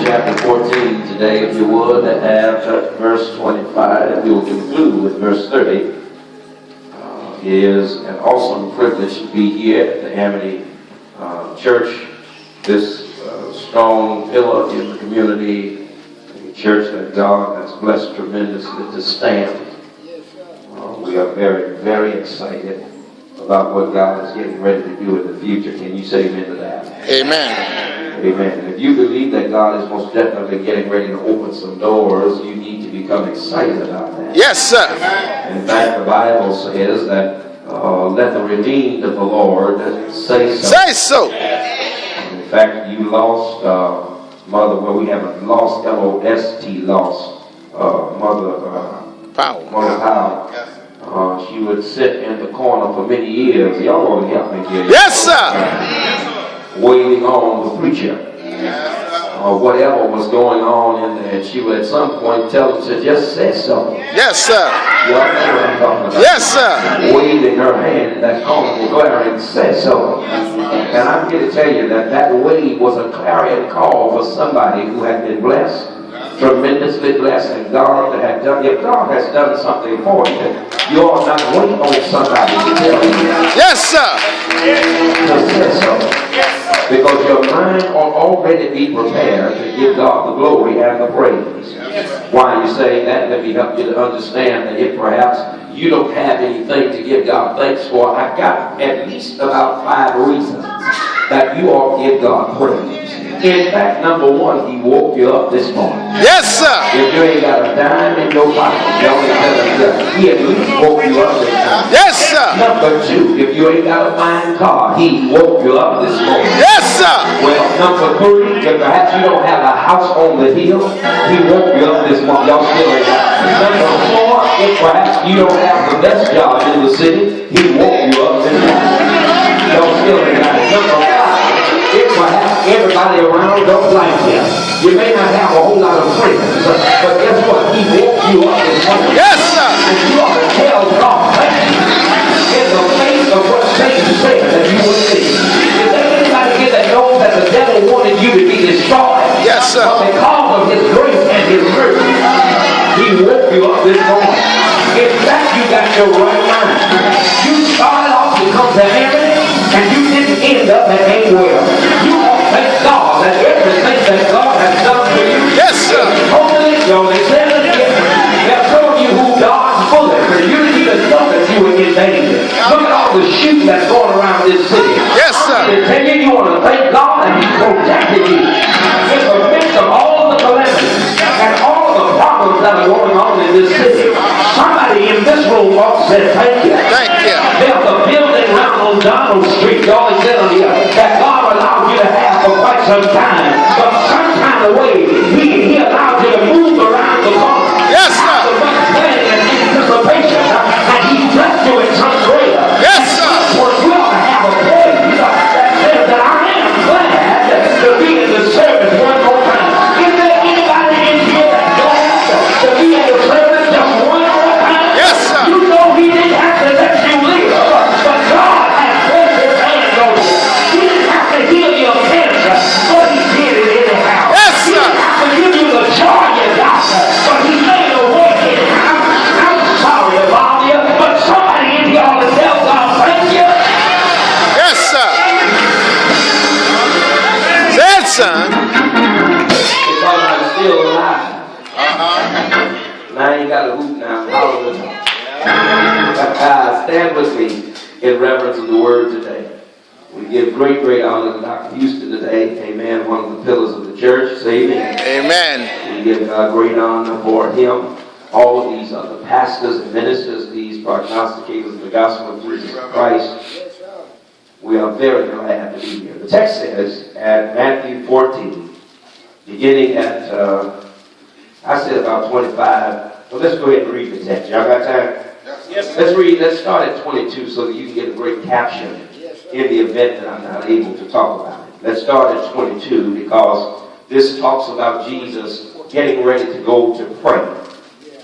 chapter 14 today, if you would, have verse 25. We will conclude with verse 30. It is an awesome privilege to be here at the Amity Church, this strong pillar in the community, a church that God has blessed tremendously to stand. We are very, very excited about what God is getting ready to do in the future. Can you say amen to that? Amen. Amen. And if you believe that God is most definitely getting ready to open some doors, you need to become excited about that. Yes, sir. In fact, the Bible says that let the redeemed of the Lord say so. Say so. In fact, you lost Mother, well, we haven't lost, L-O-S-T, lost Mother Powell. She would sit in the corner for many years. Y'all want to help me here. Yes, sir. Waiting on the preacher. Whatever was going on in there. And she would at some point tell him to just say so. Yes, sir. Y'all know what I'm talking about. Yes, sir. Waving her hand in that corner to go out and say so. And I'm here to tell you that that wave was a clarion call for somebody who had been blessed. Tremendously blessed, and God had done. If God has done something for you, you ought not wait on somebody to tell you. Yes, sir. To say so, because your mind ought already be prepared to give God the glory and the praise. Why you say that? Let me help you to understand that if perhaps you don't have anything to give God thanks for, I've got at least about 5 reasons that you ought to give God praise. In fact, number 1, He woke you up this morning. Yes, sir. If you ain't got a dime in your pocket, He at least woke you up this morning. Yes, sir. Number 2, if you ain't got a fine car, He woke you up this morning. Yes, sir. Well, number 3, if perhaps you don't have a house on the hill, He woke you up this morning. Y'all still ain't got it. Number 4, if perhaps you don't have the best job in the city, He woke you up this morning. Y'all still ain't got it. Number 5, if perhaps everybody around don't like you, you may not have a whole lot of friends, but guess what? He woke you up this morning. Yes, sir. And you ought to tell God, thank you, in the face of what Satan said that you would see. Is there anybody here that knows that the devil wanted you to be destroyed? Yes, sir. But because of His grace and His mercy, He woke you up this morning. In fact, you got your right mind. You started off to come to Amity, and you didn't end up at anywhere. You ought to thank God that everything that God has done for you. Yes, sir. Totally, they said it again. There are some of you who God's bullet, and you didn't even know that you were in danger. Look at all the shooting that's going around this city. Yes, sir. I tell you, you want to thank God that He protected you in the midst of all the calamities and all the problems that are going on in this city. Somebody in this room ought to say thank you. Thank you. There's a building around on Donald Street, y'all is telling you, that God allowed you to have for quite some time. But some kind of way, He allowed you to move around the corner. Yes, sir. After much planning and anticipation, and He blessed you in some greater. Yes, sir. For we ought to have a praise that says that I am glad to be in the service one more time. Is there anybody in here that's glad to be in the service just one more time? Yes, sir. You know He didn't have to let you live, but God has placed His hand on you. He didn't have to heal your cancer, but He did it anyhow. Yes, He sir. didn't have to give you the joy you got, but He made a way. I'm sorry about you, but somebody in here ought to tell God, thank you. Yes, sir. Say it, son. Because I'm still alive. Now I ain't got a hoop now. Hallelujah. Stand with me in reverence of the word today. We give great, great honor to Dr. Houston today. Amen. One of the pillars of the church. Say amen. Amen. We give great honor for him. All of these other pastors and ministers, these prognosticators of the gospel of Jesus Christ. We are very glad to be here. The text says at Matthew 14, beginning at, I said about 25. So let's go ahead and read the text. Y'all got time? Yes. Let's start at 22 so that you can get a great caption in the event that I'm not able to talk about it. Let's start at 22 because this talks about Jesus getting ready to go to pray.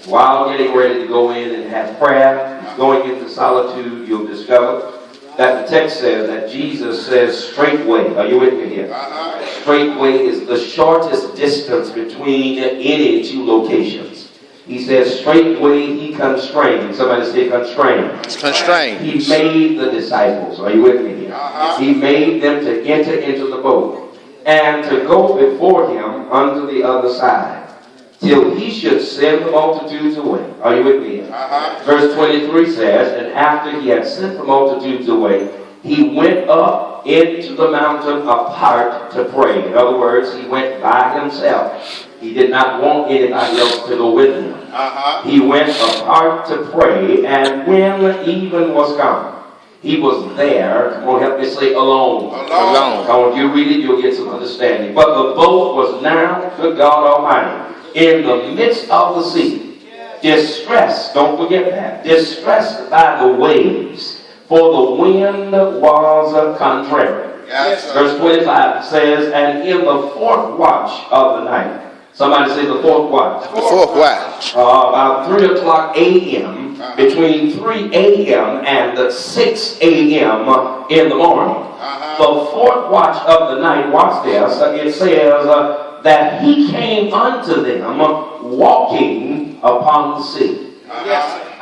While getting ready to go in and have prayer, going into solitude, you'll discover that the text says that Jesus says straightway. Are you with me here? Straightway is the shortest distance between any two locations. He says straightway he constrained. Somebody say constrained. Constrained. He made the disciples. Are you with me here? He made them to enter into the boat and to go before him unto the other side, till he should send the multitudes away. Are you with me? Verse 23 says, and after he had sent the multitudes away, he went up into the mountain apart to pray. In other words, he went by himself. He did not want anybody else to go with him. He went apart to pray, and when even was come, he was there. Come on, help me say alone. Alone. Come on, if you read it, you'll get some understanding. But the boat was now, good God Almighty, in the midst of the sea, distressed, don't forget that, distressed by the waves, for the wind was contrary. Yes, Verse 25 says, and in the fourth watch of the night, somebody say the fourth watch. The fourth watch. About 3 o'clock a.m., between 3 a.m. and 6 a.m. in the morning. The fourth watch of the night, watch this, it says, that he came unto them walking upon the sea.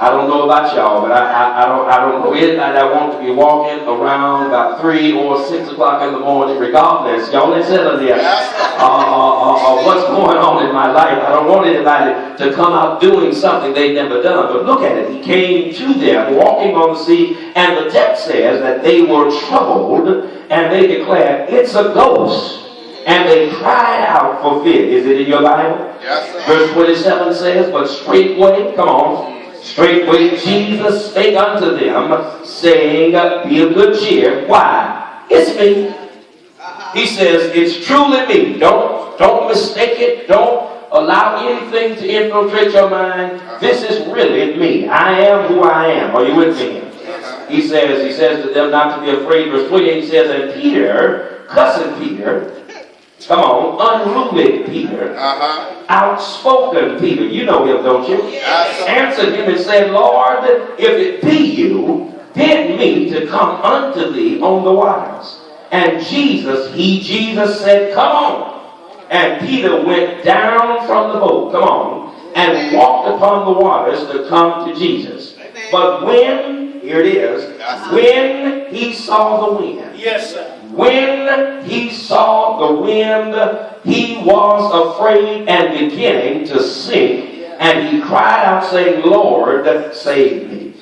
I don't know about y'all, but I don't know anybody that wants to be walking around about 3 or 6 o'clock in the morning, regardless. Y'all ain't settling there. What's going on in my life? I don't want anybody to come out doing something they've never done. But look at it. He came to them walking on the sea, and the text says that they were troubled, and they declared, it's a ghost. And they cried out for fear. Is it in your Bible? Yes, sir. Verse 27 says, but straightway, come on, straightway Jesus spake unto them, saying, be of good cheer. Why? It's me. He says, it's truly me. Don't mistake it. Don't allow anything to infiltrate your mind. This is really me. I am who I am. Are you with me? He says to them not to be afraid. Verse 28 says, and Peter, cussing Peter, come on, unruly Peter, outspoken Peter, you know him, don't you? Answered him and said, Lord, if it be you, bid me to come unto thee on the waters. And Jesus said, come on. And Peter went down from the boat, come on, and walked upon the waters to come to Jesus. But when, here it is, when he saw the wind, Yes, sir. when he saw the wind, he was afraid and beginning to sink. And he cried out, saying, Lord, save me.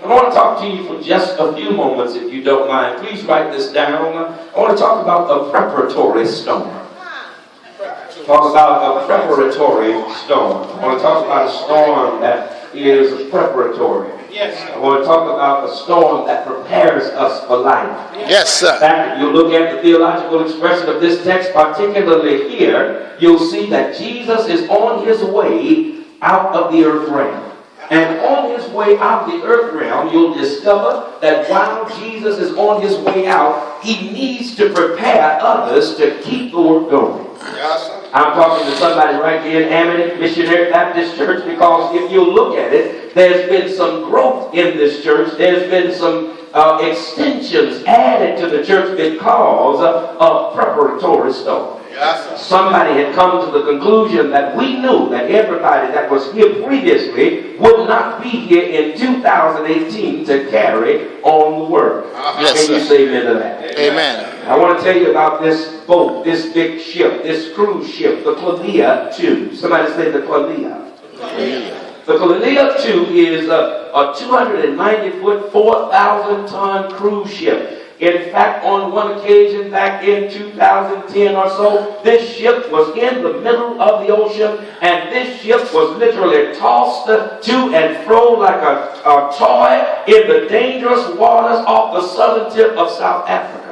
I want to talk to you for just a few moments, if you don't mind. Please write this down. I want to talk about the preparatory storm. Talk about a preparatory storm. I want to talk about a storm that is preparatory. Yes. I want to talk about a storm that prepares us for life. Yes, sir. In fact, if you look at the theological expression of this text, particularly here, you'll see that Jesus is on his way out of the earth realm. And on his way out of the earth realm, you'll discover that while Jesus is on his way out, he needs to prepare others to keep the work going. Yes, sir. I'm talking to somebody right here in Amity Missionary Baptist Church, because if you look at it, there's been some growth in this church. There's been some extensions added to the church because of preparatory storm. Yes, sir. Somebody had come to the conclusion that we knew that everybody that was here previously would not be here in 2018 to carry on the work. Yes, Can you sir. say amen to that? Amen. I want to tell you about this boat, this big ship, this cruise ship, the Columbia 2. Somebody say the Columbia. The Columbia 2 is a 290-foot, 4,000-ton cruise ship. In fact, on one occasion back in 2010 or so, this ship was in the middle of the ocean, and this ship was literally tossed to and fro like a toy in the dangerous waters off the southern tip of South Africa.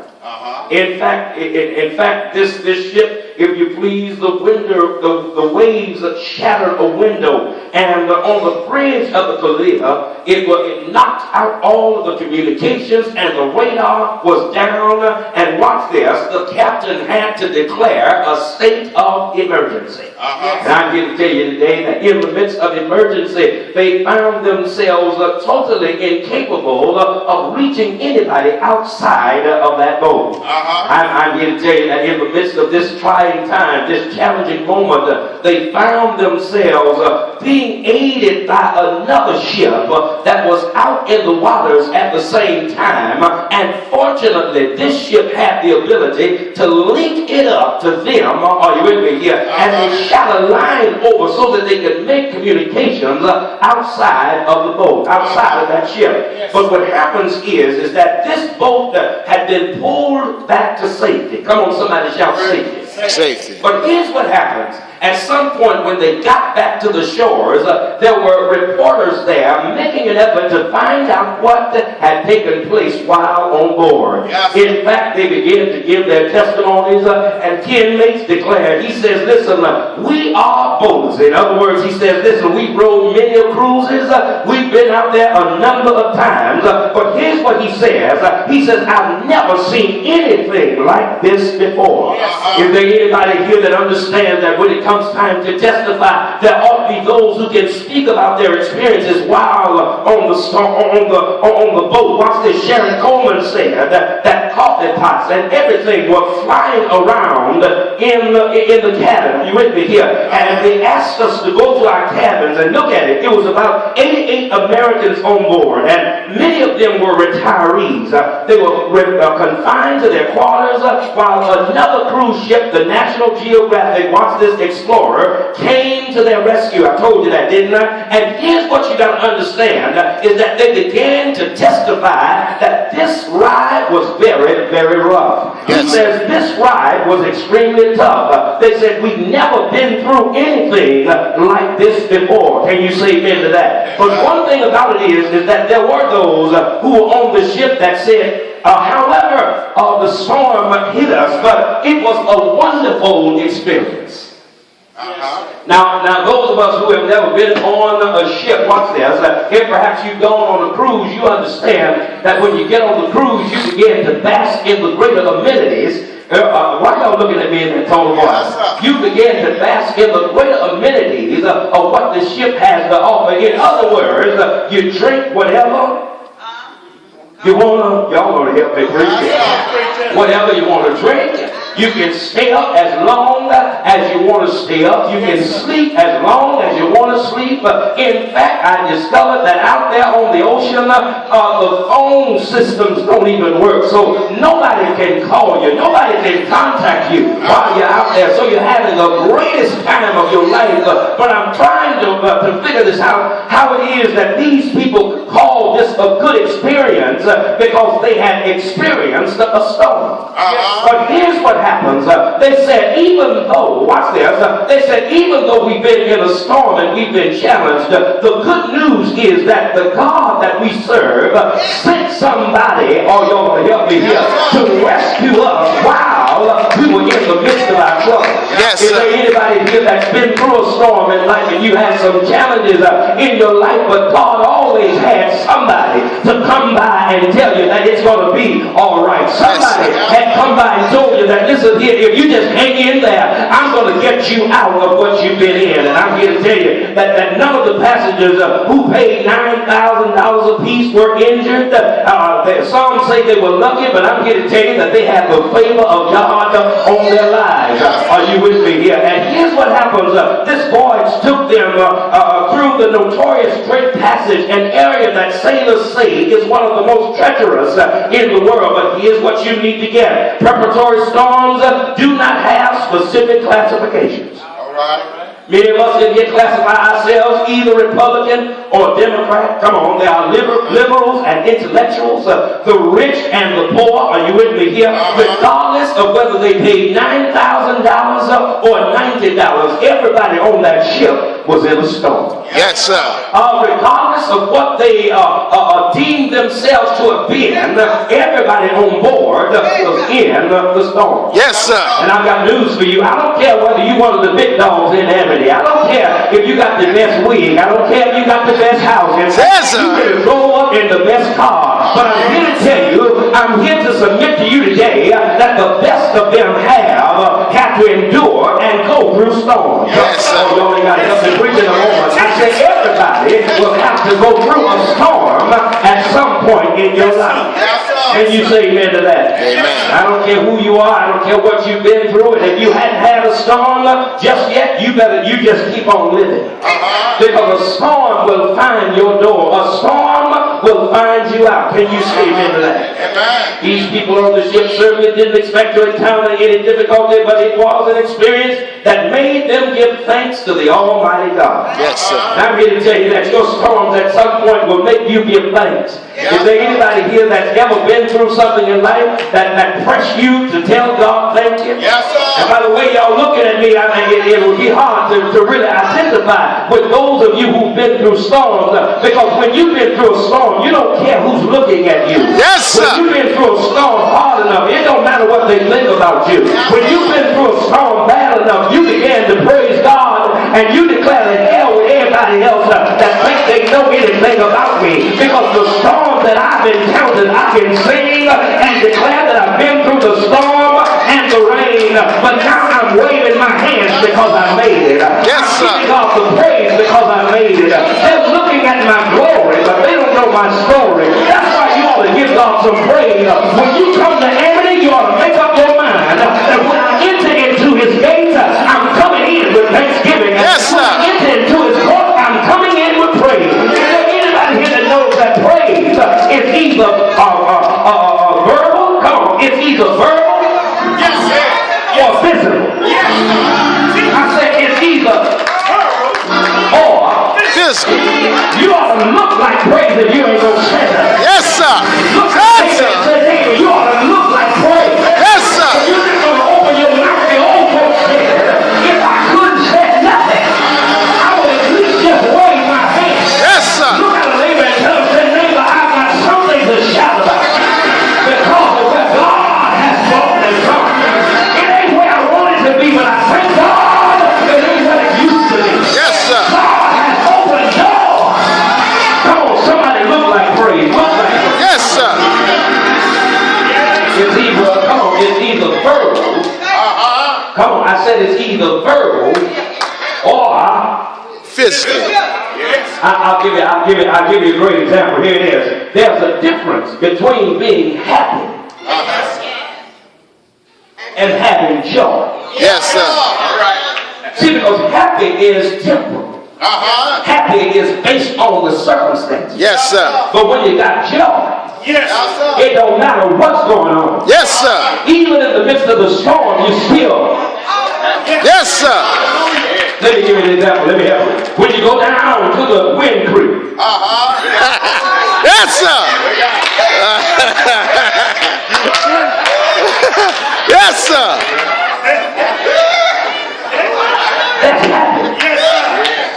In fact, this ship, if you please, the waves shattered a window, and on the bridge of the Columbia, it knocked out all of the communications, and the radar was down. And watch this, the captain had to declare a state of emergency. And I'm here to tell you today that in the midst of emergency, they found themselves totally incapable of reaching anybody outside of that boat. I'm here to tell you that in the midst of this trying time, this challenging moment, they found themselves being aided by another ship that was out in the waters at the same time. And fortunately, this ship had the ability to link it up to them. Are you with me here? And they shot a line over so that they could make communications outside of the boat, outside of that ship. But what happens is that this boat had been pulled back to safety. Come on, somebody shout safety. Safety. But here's what happens. At some point when they got back to the shores, there were reporters there making an effort to find out what had taken place while on board. Yes. In fact, they began to give their testimonies, and Ken Mates declared, he says, listen, we are boaters. In other words, he says, listen, we've rowed many cruises, we've been out there a number of times, but here's what he says, I've never seen anything like this before. Yes. Is there anybody here that understands that when it comes time to testify, there ought to be those who can speak about their experiences while on the boat? Watch this. Sharon Coleman said that coffee pots and everything were flying around in the cabin. Are you with me here? And they asked us to go to our cabins and look at it. It was about 88 Americans on board, and many of them were retirees. They were confined to their quarters while another cruise ship, the National Geographic, watch this, Explorer, came to their rescue. I told you that, didn't I? And here's what you got to understand is that they began to testify that this ride was very, very rough. Yes. He says this ride was extremely tough. They said we've never been through anything like this before. Can you say amen to that? But one thing about it is that there were those who were on the ship that said, however, the storm hit us, but it was a wonderful experience. Now, those of us who have never been on a ship, watch this. If perhaps you've gone on a cruise, you understand that when you get on the cruise, you begin to bask in the greater amenities. Why y'all looking at me in that tone of voice? You begin to bask in the greater amenities of what the ship has to offer. In other words, you drink whatever you want to. Y'all want to help me preach. Whatever you want to drink. You can stay up as long as you want to stay up. You can sleep as long as you want to sleep. In fact, I discovered that out there on the ocean, the phone systems don't even work. So nobody can call you. Nobody can contact you while you're out there. So you're having the greatest time of your life. But I'm trying to figure this out, how it is that these people call this a good experience because they had experienced a storm. But here's what happens. They said, even though, watch this, they said, even though we've been in a storm and we've been challenged, the good news is that the God that we serve sent somebody, or y'all want to help me here, to rescue us while we were in the midst of our trouble. Yes, is there anybody here that's been through a storm in life and you had some challenges in your life, but God always had somebody to come by and tell you that it's going to be all right. Somebody had come by and told you that, listen here, if you just hang in there, I'm going to get you out of what you've been in. And I'm here to tell you that none of the passengers who paid $9,000 a piece were injured. Some say they were lucky, but I'm here to tell you that they have the favor of God on their lives. Are you with me here? And here's what happens. This voyage took them through the notorious Drake Passage, an area that sailors say is one of the most treacherous in the world. But here's what you need to get. Preparatory storms do not have specific classifications. All right. Many of us in here classify ourselves either Republican or Democrat. Come on, there are liberals and intellectuals, the rich and the poor. Are you with me here? Regardless of whether they paid $9,000 or $90, everybody on that ship was in a storm. Yes, sir. Regardless of what they deemed themselves to have been, everybody on board was in the storm. Yes, sir. And I've got news for you. I don't care whether you're one of the big dogs in Amity. I don't care if you got the best wig. I don't care if you got the best house. Yes, sir. You can go up in the best car. But I'm here to tell you, I'm here to submit to you today that the best to go through a storm at some point in your life. Can you say amen to that? Amen. I don't care who you are. I don't care what you've been through. And if you hadn't had a storm just yet, you just keep on living. Because a storm will find your door. A storm will find you out. Can you say amen to that? Amen. These people on the ship certainly didn't expect to encounter any difficulty, but it was an experience that made them give thanks to the Almighty God. Yes, sir. I'm here to tell you that your storms at some point will make you give thanks. Is there anybody here that's ever been through something in life that pressed you to tell God thank you? Yes, sir. And by the way y'all looking at me, I think it would be hard to really identify with those of you who've been through storms, because when you've been through a storm, you don't care who's looking at you. Yes, sir. When you've been through a storm hard enough, it don't matter what they think about you. When you've been through a storm bad enough, you began to praise God and you declare the hell with everybody else that think they know anything about me. Because the storms that I've encountered, I can sing and declare that I've been through the storm and the rain. But now I'm waving my hands because I made it. Yes, sir. I'm giving God the praise because I made it. They're looking at my glory, but they don't know my story. That's why you ought to give God some praise. When you come to Amity, you ought to make up your mind that when I enter into his gates, I'm coming in with thanksgiving. Yes, sir. When I enter into his court, I'm coming in with praise. Is there anybody here that knows that praise is either verbal? Come on, it's either verbal or physical. I said it's either verbal or Physical. you ought to look like praise if you ain't no sinner. Yes, sir. Look Yes, sir. you ought to look like praise. Yes, sir. You're just going to open your mouth. The old folks said, if I couldn't say nothing, I would at least just wave my hand. Yes, sir. Look at a neighbor and tell him, say, neighbor, I've got something to shout about. Because of where God has brought me from. It ain't where I wanted to be, but I thank God it ain't what it used to be. Yes, sir. God has opened doors. Come on, somebody look like praise. Look like praise. Yes, sir. It's either verbal. Come on, I said it's either verbal or Physical. I'll give you a great example. Here it is. There's a difference between being happy and having joy. Yes, sir. See, because happy is temporal. Happy is based on the circumstances. Yes, sir. But when you got joy, it don't matter what's going on. Yes, sir. Even in the midst of the storm, you still. Yes, sir. Let me give you an example. Let me help you. When you go down to the wind creek. Yes, sir. Yes, sir. That's happy.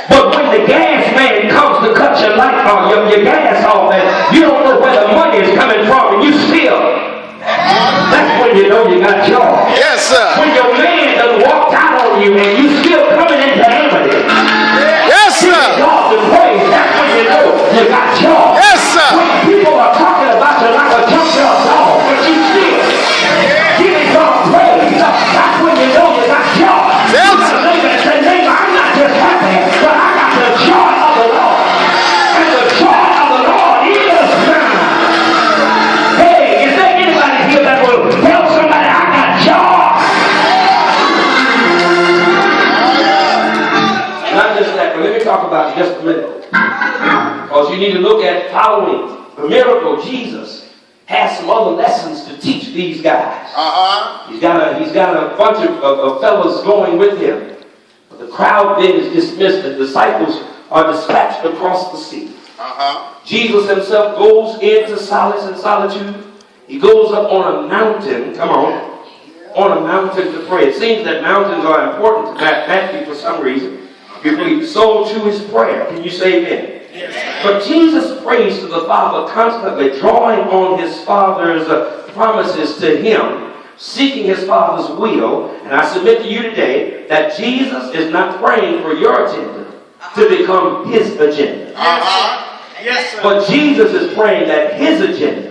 But when the gas man comes to cut your light on, your gas off, and you don't know where the money is coming from, and you still. That's when you know you got joy. Yes, sir. When your man done walked out on you and you still coming into Amity. Yes, sir. God to praise. That's when you know you got joy. Yes, sir. When people are talking about you like a junkyard dog, but you still giving God praise. That's when you know you got joy. Yes, You got a neighbor and say, neighbor, I'm not just happy, but I got the joy of the Lord. And the joy of the Lord is mine. Hey, is there anybody here that will tell somebody I got joy? Not just that, but let me talk about it just a minute. Because you need to look at following the miracle. Jesus has some other lessons to teach these guys. He's got a bunch of fellas going with him. But the crowd then is dismissed. The disciples are dispatched across the sea. Jesus himself goes into silence and solitude. He goes up on a mountain. Come on a mountain to pray. It seems that mountains are important to Matthew for some reason. So to his prayer. Can you say amen? Yes. But Jesus prays to the Father constantly, drawing on his Father's promises to him, seeking his Father's will. And I submit to you today that Jesus is not praying for your agenda to become his agenda. Yes, sir. But Jesus is praying that his agenda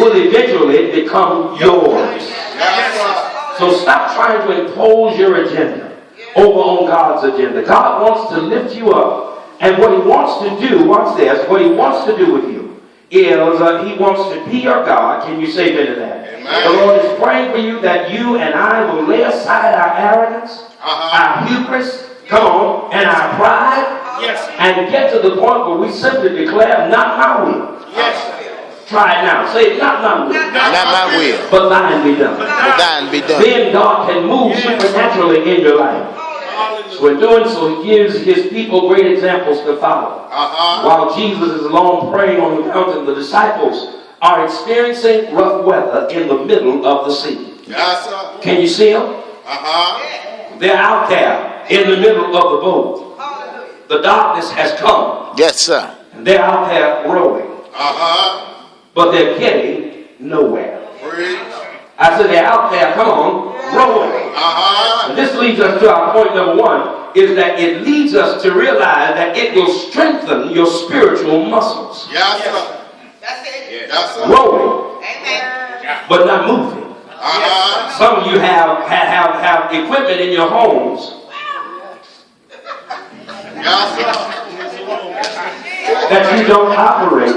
will eventually become yours. Yes, So stop trying to impose your agenda over on God's agenda. God wants to lift you up And what he wants to do, watch this, what he wants to do with you is he wants to be your God. Can you say amen to that? Amen. The Lord is praying for you that you and I will lay aside our arrogance, our hubris, come on, and our pride, and get to the point where we simply declare, not my will. Try it now. Say, not my will. Not my will. But thine be done. But thine be done. Then God can move supernaturally in your life. So in doing so, he gives his people great examples to follow. While Jesus is alone praying on the mountain, the disciples are experiencing rough weather in the middle of the sea. Yes, sir. Can you see them? They're out there in the middle of the boat. The darkness has come. Yes, sir. And they're out there rowing. But they're getting nowhere. I said they're out there, come on, rowing. And this leads us to our point number one, is that it leads us to realize that it will strengthen your spiritual muscles. Yes, sir. That's it. Yes, sir. Rowing, but not moving. Some of you have equipment in your homes that you don't operate.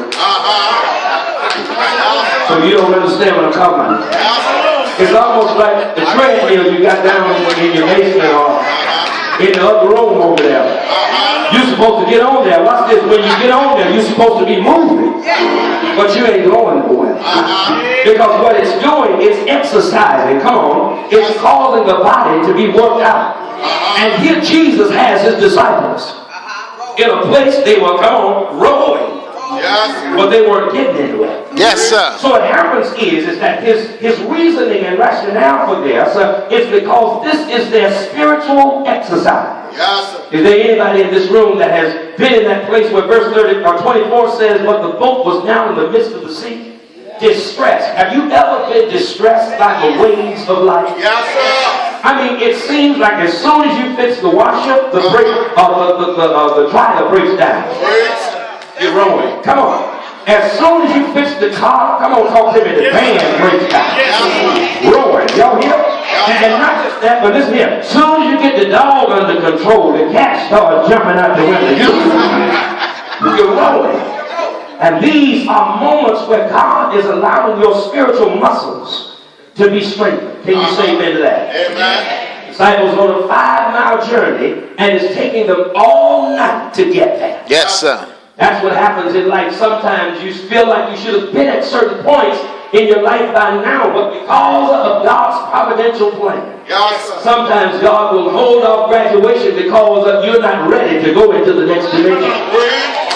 So you don't understand what I'm talking about. It's almost like the treadmill you got down in your basement or in the other room over there. You're supposed to get on there. Watch this. When you get on there, you're supposed to be moving. But you ain't going nowhere. Because what it's doing is exercising. Come on. It's causing the body to be worked out. And here Jesus has his disciples. In a place they were, come on, rowing. But they weren't getting anywhere. Yes, sir. So what happens is that his reasoning and rationale for this is because this is their spiritual exercise. Yes, sir. Is there anybody in this room that has been in that place where verse 30 or 24 says, but the boat was now in the midst of the sea? Distressed. Have you ever been distressed by the waves of life? Yes, sir. I mean, it seems like as soon as you fix the washer, the dryer breaks down. You're rowing. Come on. As soon as you fix the car, come on, talk to me, the van breaks down. Rowing. Y'all hear? And not just that, but listen here. As soon as you get the dog under control, the cat starts jumping out the window. You're rowing. And these are moments where God is allowing your spiritual muscles to be strengthened. Can you say amen to that? Amen. Disciples on a 5-mile journey, and it's taking them all night to get there. Yes, sir. That's what happens in life. Sometimes you feel like you should have been at certain points in your life by now, but because of God's providential plan, sometimes God will hold off graduation because you're not ready to go into the next dimension.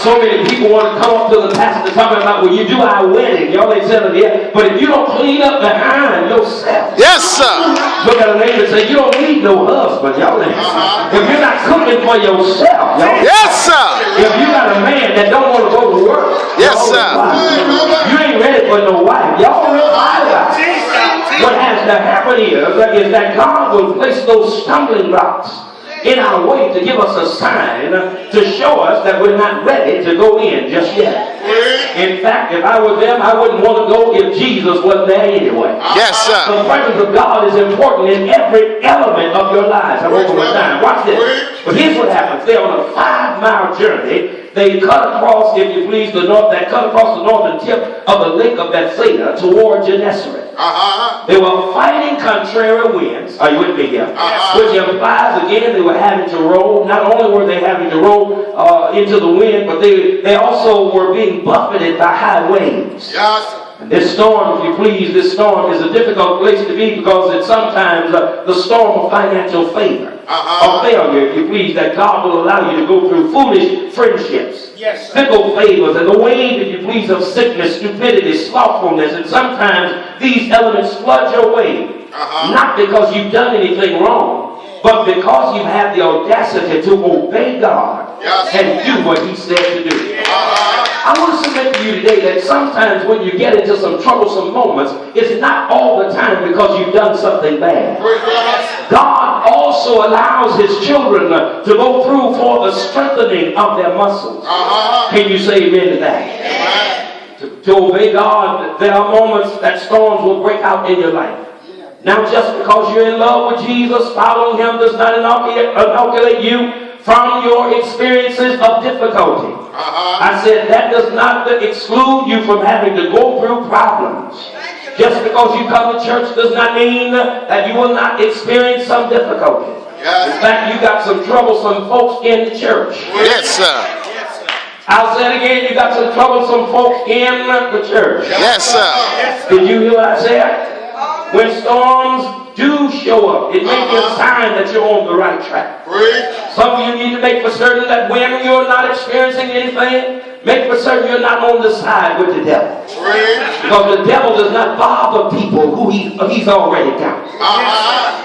So many people want to come up to the pastor talking about, well, you do our wedding. Y'all ain't selling it. But if you don't clean up behind yourself. Yes, sir. Look at a neighbor and say, you don't need no husband. Y'all ain't. If you're not cooking for yourself. Y'all ain't. Yes, sir. If you got a man that don't want to go to work. Yes, sir. You ain't ready for no wife. Y'all ain't either. What has to happen is that God will place those stumbling blocks in our way to give us a sign to show us that we're not ready to go in just yet. In fact, if I were them, I wouldn't want to go if Jesus wasn't there anyway. Yes, sir. The presence of God is important in every element of your lives. I'm over my time. Watch this. But here's what happens. They're on a 5-mile journey. They cut across, if you please, the northern tip of the lake of Bethsaida toward Gennesaret. They were fighting contrary winds. Are you with me here? Which implies, again, they were having to row. Not only were they having to row into the wind, but they also were being buffeted by high waves. And this storm, if you please, this storm is a difficult place to be because it's sometimes the storm of financial favor. Or failure, if you please, that God will allow you to go through foolish friendships, fickle favors, and the wave, if you please, of sickness, stupidity, slothfulness, and sometimes these elements flood your way, not because you've done anything wrong, but because you have the audacity to obey God and do what He said to do. I want to submit to you today that sometimes when you get into some troublesome moments, it's not all the time because you've done something bad. God also allows His children to go through for the strengthening of their muscles. Can you say amen to that? To obey God, there are moments that storms will break out in your life. Now, just because you're in love with Jesus, following Him does not inoculate you from your experiences of difficulty. I said that does not exclude you from having to go through problems. Just because you come to church does not mean that you will not experience some difficulty. In fact, you got some troublesome folks in the church. Yes, sir. I'll say it again, you got some troublesome folks in the church. Yes, sir. Did you hear what I said? When storms do show up, it may be a sign that you're on the right track. Some of you need to make for certain that when you're not experiencing anything, make for certain you're not on the side with the devil. Because the devil does not bother people who he's already got.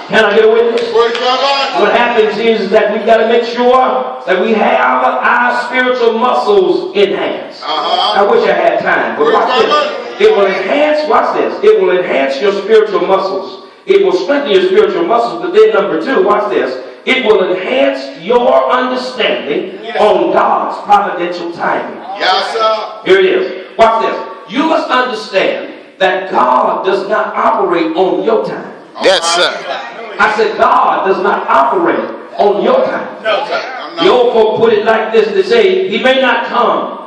Can I get a witness? What happens is that we've got to make sure that we have our spiritual muscles enhanced. I wish I had time, but watch this. It will enhance, watch this, it will enhance your spiritual muscles. It will strengthen your spiritual muscles, but then number two, watch this. It will enhance your understanding on God's providential timing. Yes, sir. Here it is. Watch this. You must understand that God does not operate on your time. Yes, sir. I said God does not operate on your time. No, sir. The old folk put it like this. They say, he may not come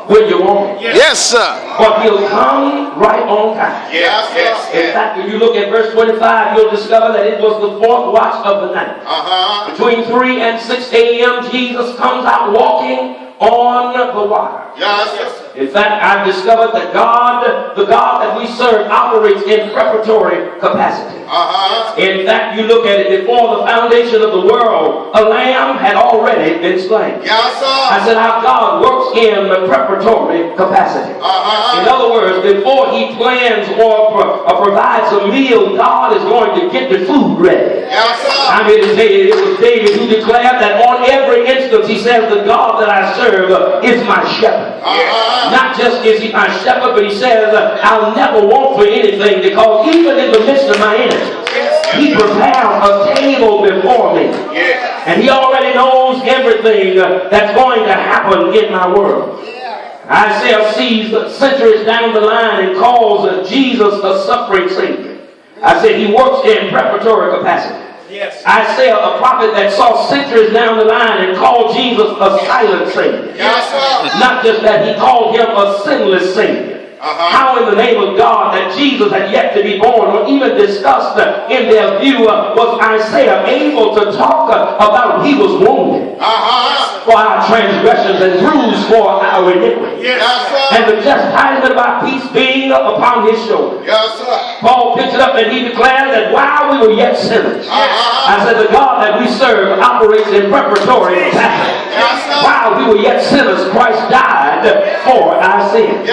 when you want it. Yes, sir. But he'll come right on time. Yes, yes. In fact, if you look at verse 25, you'll discover that it was the fourth watch of the night. Between 3 and 6 a.m., Jesus comes out walking on the water. Yes. In fact, I've discovered that the God that we serve operates in preparatory capacity. In fact, you look at it, before the foundation of the world, a lamb had already been slain. Yes, sir. I said our God works in the preparatory capacity. In other words, before he plans or provides a meal, God is going to get the food ready. Yes, sir. I'm here to tell you, it was David who declared that on every instance he says, the God that I serve is my shepherd. Not just is he my shepherd, but he says, I'll never want for anything, because even in the midst of my enemies, he prepared a table before me. And he already knows everything that's going to happen in my world. Isaiah sees centuries down the line and calls Jesus a suffering Savior. I said he works in preparatory capacity. Isaiah, a prophet that saw centuries down the line and called Jesus a silent Savior. Not just that, he called him a sinless Savior. How in the name of God that Jesus had yet to be born, or even discussed in their view, was Isaiah able to talk about he was wounded for our transgressions and bruised for our iniquity, and the chastisement of our peace being upon his shoulders. Paul picked it up and he declared that while we were yet sinners, I said the God that we serve operates in preparatory capacity. While we were yet sinners, Christ died for our sins.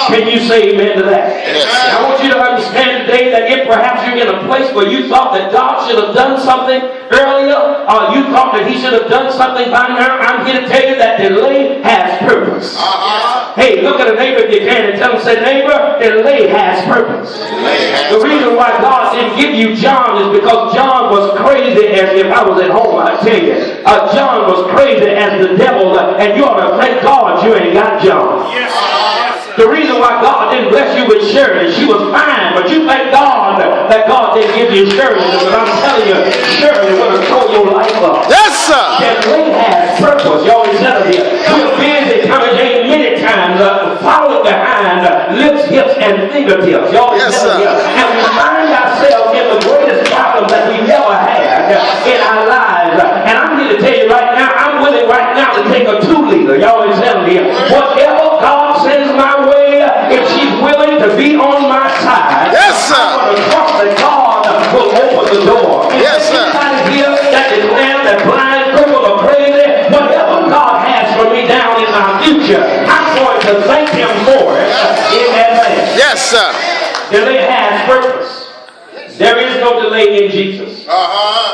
Can you say amen to that? I want you to understand today that if perhaps you're in a place where you thought that God should have done something earlier, or you thought that he should have done something by now, I'm here to tell you that delay has purpose. Hey, look at a neighbor if you can and tell him, say, neighbor, delay has purpose. The reason why God didn't give you John is because John was crazy as if I was at home, I tell you. John was crazy as the devil, and you ought to thank God you ain't got John. The reason why God didn't bless you with Shirley, she was fine, but you thank God that God didn't give you Shirley, because I'm telling you, Shirley would have tore your life up. Yes, sir. Delay has purpose. Y'all tell me, we're busy coming in many times, following behind lips, hips, and fingertips. Y'all tell me, and we find ourselves in the greatest problem that we never had in our lives. And I'm here to tell you right now, I'm willing right now to take a 2-liter. Y'all tell me, whatever God sends my way, if she's willing to be on my side, I'm going to trust that God will open the door. Yes, sir. Anybody here that declares that blind, crippled, or crazy, whatever God has for me down in my future, I'm going to thank him for it in advance. Yes, sir. Delay has purpose. There is no delay in Jesus.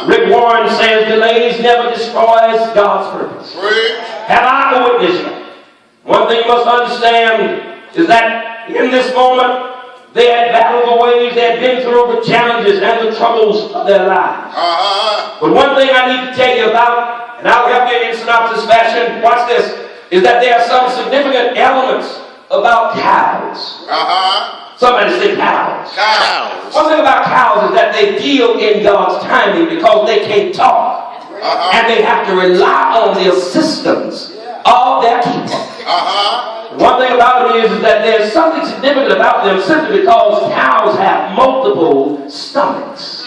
Rick Warren says delays never destroys God's purpose. Have I a witness? One thing you must understand is that in this moment, they had battled the ways, they had been through the challenges and the troubles of their lives. But one thing I need to tell you about, and I'll help you in synopsis fashion, watch this, is that there are some significant elements about cows. Somebody say cows. Cows. One thing about cows is that they deal in God's timing because they can't talk. and they have to rely on the assistance of their keeper. One thing about them is that there's something significant about them simply because cows have multiple stomachs.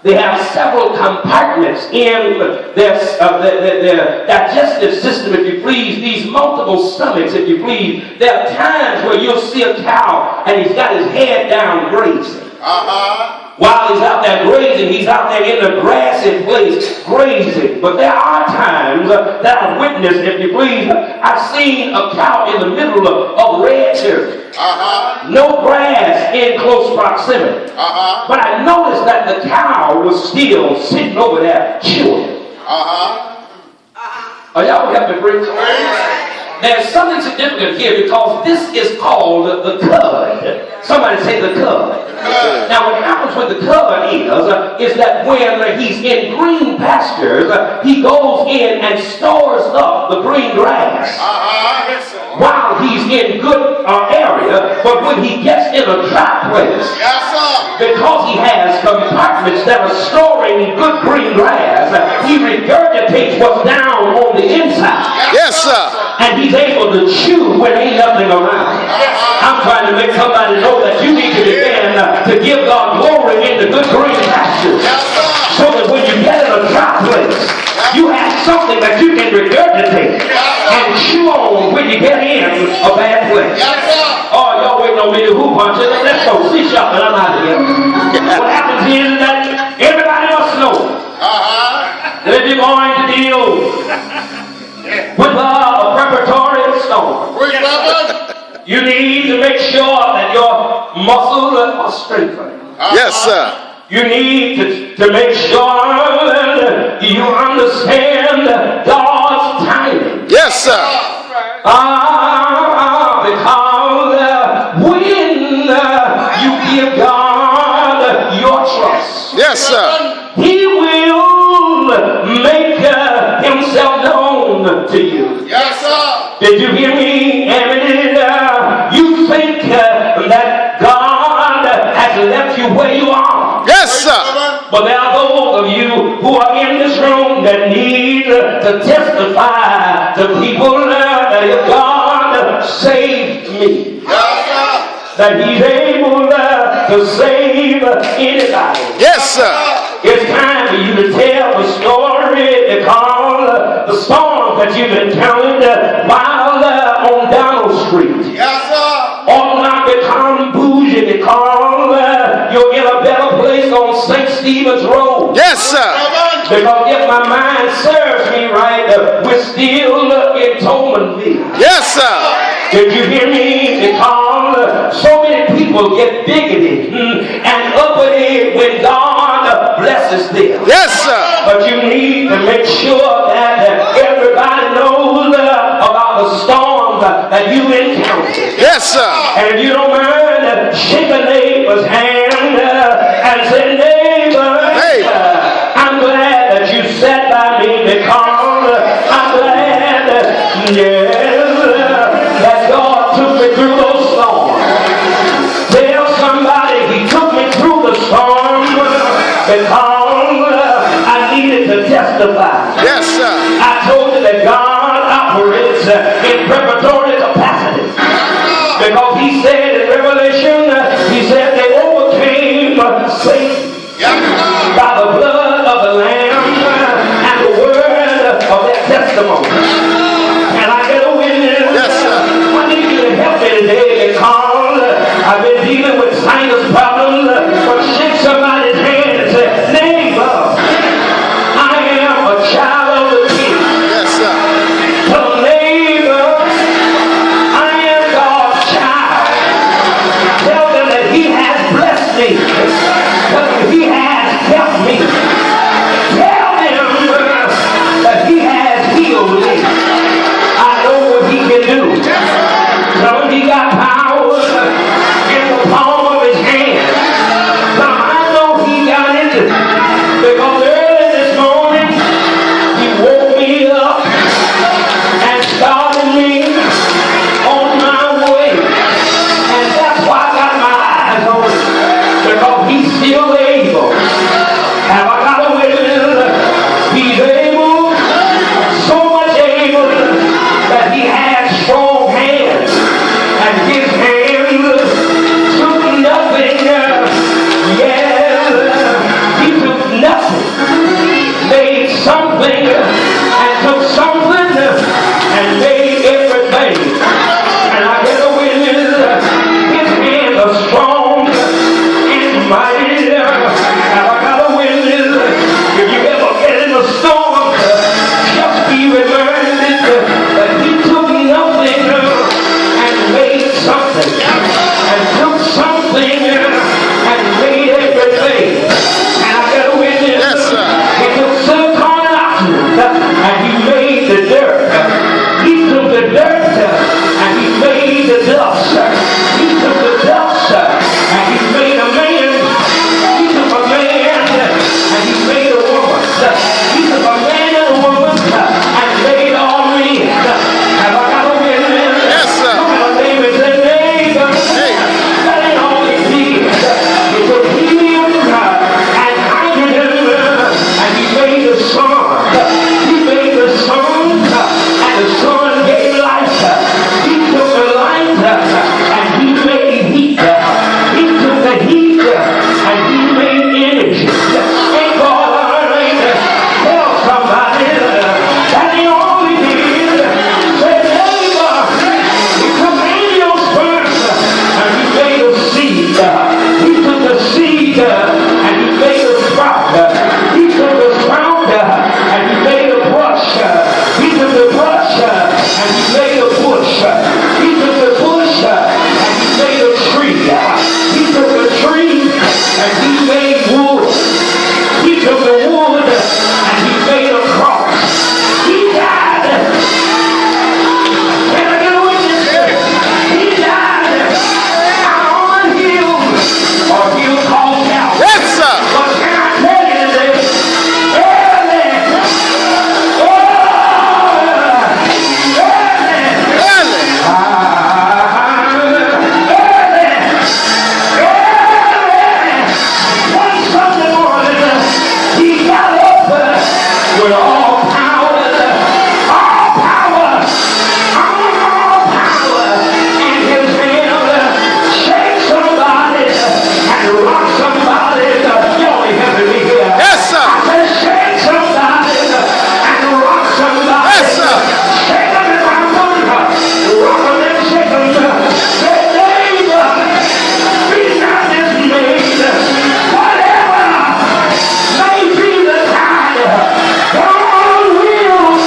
They have several compartments in their digestive system, if you please, these multiple stomachs, if you please. There are times where you'll see a cow and he's got his head down grazing. While he's out there grazing, he's out there in the grassy place grazing. But there are times that I've witnessed, if you please, I've seen a cow in the middle of red turf. No grass in close proximity. But I noticed that the cow was still sitting over there chewing. Are y'all helping me preach? There's something significant here because this is called the cud. Somebody say the cud. Now what happens with the cud is that when he's in green pastures, he goes in and stores up the green grass while he's in good area, but when he gets in a dry place, because he has compartments that are storing good green grass, he regurgitates what's down on the inside. Yes, sir. And he's able to chew when ain't nothing around. I'm trying to make somebody know that you need to begin to give God glory in the good green pastures. So that when you get in a dry place, you have something that you can regurgitate and chew on when you get in a bad place. Oh, y'all waiting on me to hoop punch it. Let's go. See shopping. I'm out of here. What happens is that everybody must know that if you're going to deal with a preparatory stotm, you need to make sure that your muscles are strengthened. Yes, sir. You need to make sure that you understand God's timing. Yes, sir. Because when you give God your trust, yes, sir, He will make Himself known to you. Yes, sir. Did you hear me? You think that God has left you where you are. Yes, sir. But there are those of you who are in this room that need to testify to people that if God saved me, that He's able to save anybody. Yes, sir. It's time for you to tell the story because the storm that you've been telling while on Donald Street ought not become bougie because you're in a better place on St. Stephen's Road. Yes, sir. Because if my mind serves me right, we're still in Tolmanville. Yes, sir. Did you hear me? Because so many people get bigoted and uppity when God blesses them. Yes, sir. But you need to make sure that everybody knows about the storms that you encounter. Yes, sir. And if you don't mind, shake a neighbor's hand and say, neighbor, I'm glad that you sat by me because I'm glad that God took me through those storms. Tell somebody He took me through the storm because I needed to testify. Yes, sir. I told you that God operates in preparatory capacity. Because He said in Revelation, He said they overcame Satan by the blood of the Lamb and the word of their testimony. And I get a witness. Yes, sir. I need you to help me today because I've been dealing with sinus problems. But shake somebody's hand and say, neighbor, I am a child of the King. Yes, sir. Tell them, neighbor, and he made energy. Ain't gonna rain. Tell somebody that he only did. Say, neighbor, he took Enos first and he made a seed. He took the seed and he made a sprout. He took the sprout and he made a brush. He took the brush and he made a bush. He took the bush and he made a tree. He took the tree and he made wood. He took the wood and he made a cross. He died. Can I get a witness? He died out on a hill or hill called Calvary. Yes, sir. But can I tell you today? Early. One Sunday morning, he got up with all power in his hand. Shake somebody and rock somebody. You only helping me here. Yes, sir. I said shake somebody and rock somebody. Yes, sir. Shake them in my money. Rock them and shake them. Say, neighbor, be not dismayed. Whatever may be the tide, God will.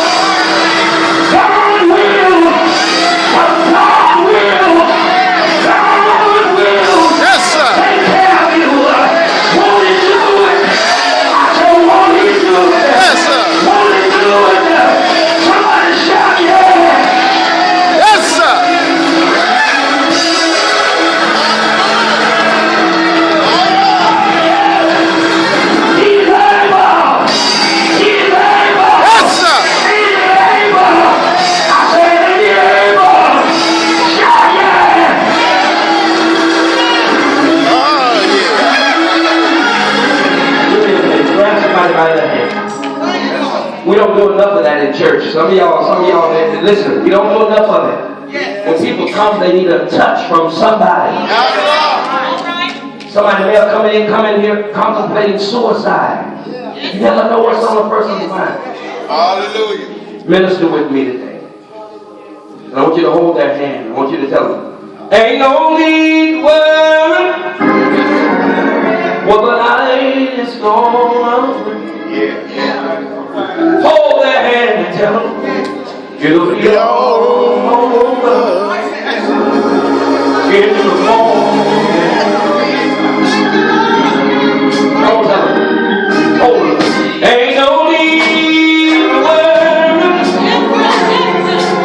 God will. God will. God will. Yes, sir. Take care of you. Won't he do it? I said, won't he do it? Yes, sir. Won't he do it? Somebody shout, yeah. Yes, sir. He's able. He's able. Yes, sir. He's able. I said, he's able. Shout, yeah. Oh, yeah. Grab somebody by the hand. We don't do enough of that in church. Some of y'all, listen, we don't do enough of it. When people come, they need a touch from somebody. Somebody may have come in here contemplating suicide. You never know what's on a person's mind. Hallelujah. Minister with me today. And I want you to hold their hand. I want you to tell them, ain't no need worry what the night is gonna bring. Hold their hand and tell them it'll be all over in the morning. Hold them. Hold them. Ain't no need to worry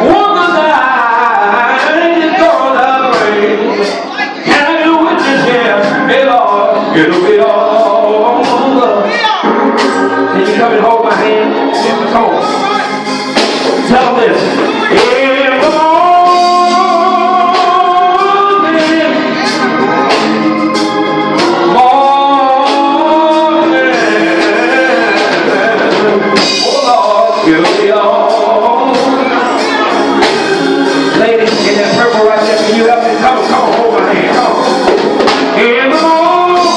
what the night is gonna bring. Can I get a witness here? Hey Lord, it'll be all over. Can you come and hold my hand? Come on. Tell them this. In the morning, oh Lord, it'll be all. Ladies, in that purple right there, can you help me? Come on, hold my hand. Come on. In the morning,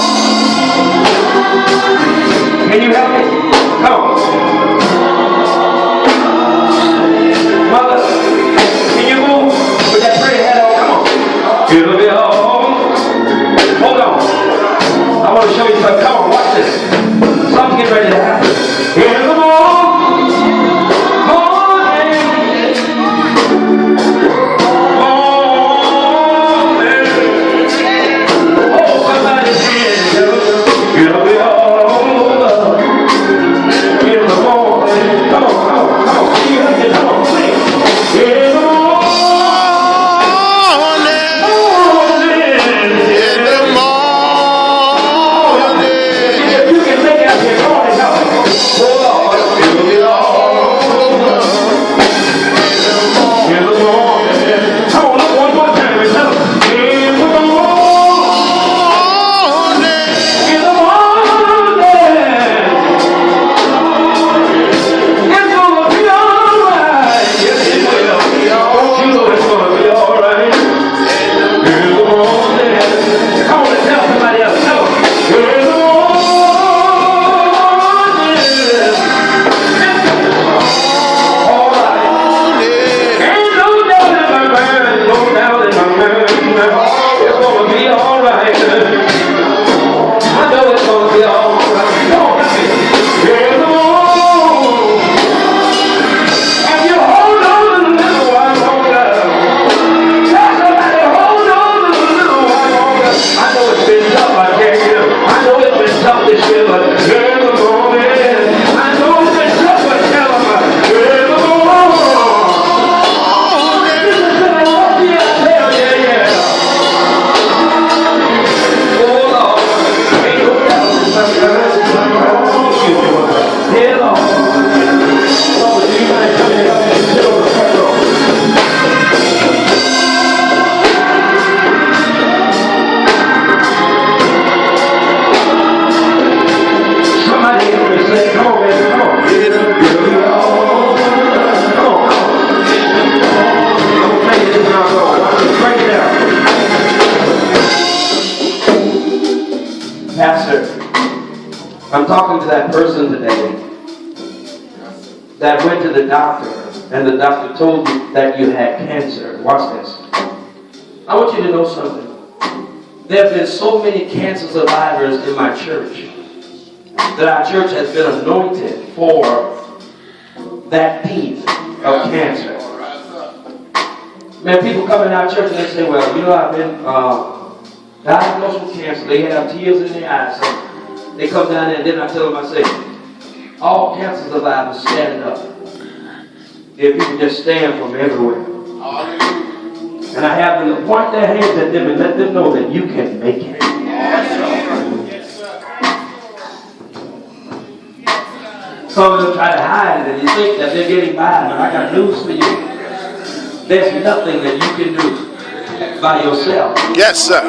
can you help me? Come on. Mother, can you move with that pretty head on? Come on. It'll be all. Hold on. I want to show you something. Come on, watch this. Something getting ready to happen. In the morning. Oh, somebody's hand. It'll be all over. In the morning. Come on. Come on, sing. In the In the morning. Pastor, I'm talking to that person today that went to the doctor and the doctor told you that you had cancer. Watch this. I want you to know something. There have been so many cancer survivors in my church that our church has been anointed for that piece of cancer. Man, people come in our church and they say, well, you know, I've been diagnosed with cancer. They have tears in their eyes. So they come down there and then I tell them, I say, all cancer survivors stand up. If people just stand from everywhere. And I have them to point their hands at them and let them know that you can make it. Some of them try to hide it and you think that they're getting by, but I got news for you. There's nothing that you can do by yourself. Yes, sir.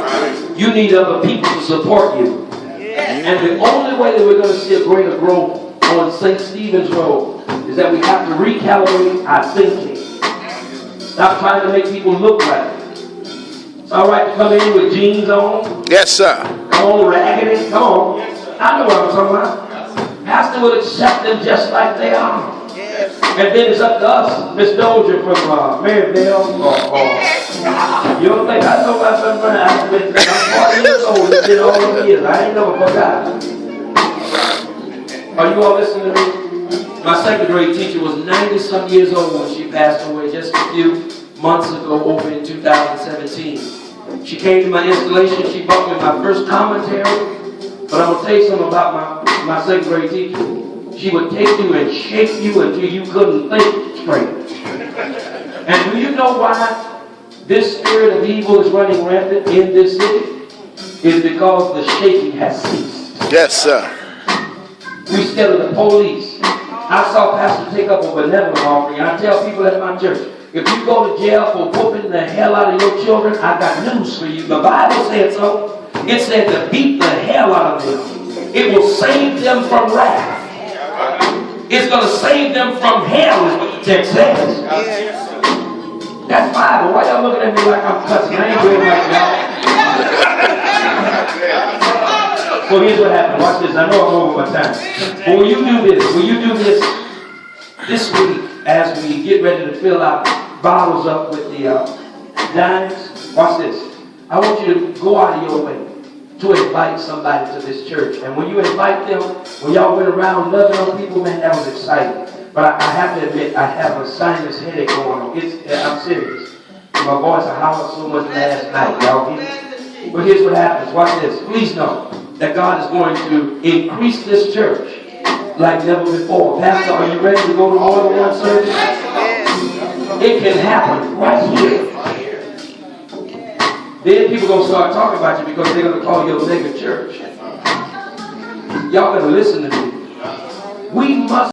You need other people to support you. And the only way that we're going to see a greater growth on St. Stephen's Road is that we have to recalibrate our thinking. Stop trying to make people look right. It's all right to come in with jeans on. Yes, sir. Come on, raggedy. Come on. I know what I'm talking about. Pastor will accept them just like they are. And then it's up to us, Miss Dozier from Maryville. You don't think I know my son? I'm 40 years old. It's been all those years. I ain't never forgot. Are you all listening to me? My second grade teacher was 90-some years old when she passed away just a few months ago over in 2017. She came to my installation. She brought me my first commentary. But I'm going to tell you something about my second grade teacher. She would take you and shake you until you couldn't think straight. And do you know why this spirit of evil is running rampant in this city? It's because the shaking has ceased. Yes, sir. We scared of the police. I saw Pastor take up a benevolent offering, and I tell people at my church, if you go to jail for whooping the hell out of your children, I got news for you. The Bible said so. It said to beat the hell out of them. It will save them from wrath. It's going to save them from hell, is what the text says. That's Bible. Why y'all looking at me like I'm cussing? I ain't doing like that. So here's what happened. Watch this. I know I'm over my time. But will you do this week as we get ready to fill our bottles up with the dimes? Watch this. I want you to go out of your way to invite somebody to this church. And when you invite them, when y'all went around loving on people, man, that was exciting. But I have to admit, I have a sinus headache going on. I'm serious. My voice, I howled so much last night. Y'all get it? But here's what happens. Watch this. Please know that God is going to increase this church like never before. Pastor, are you ready to go to more than one service? It can happen right here. Then people going to start talking about you because they're going to call you a mega church. Y'all better listen to me. We must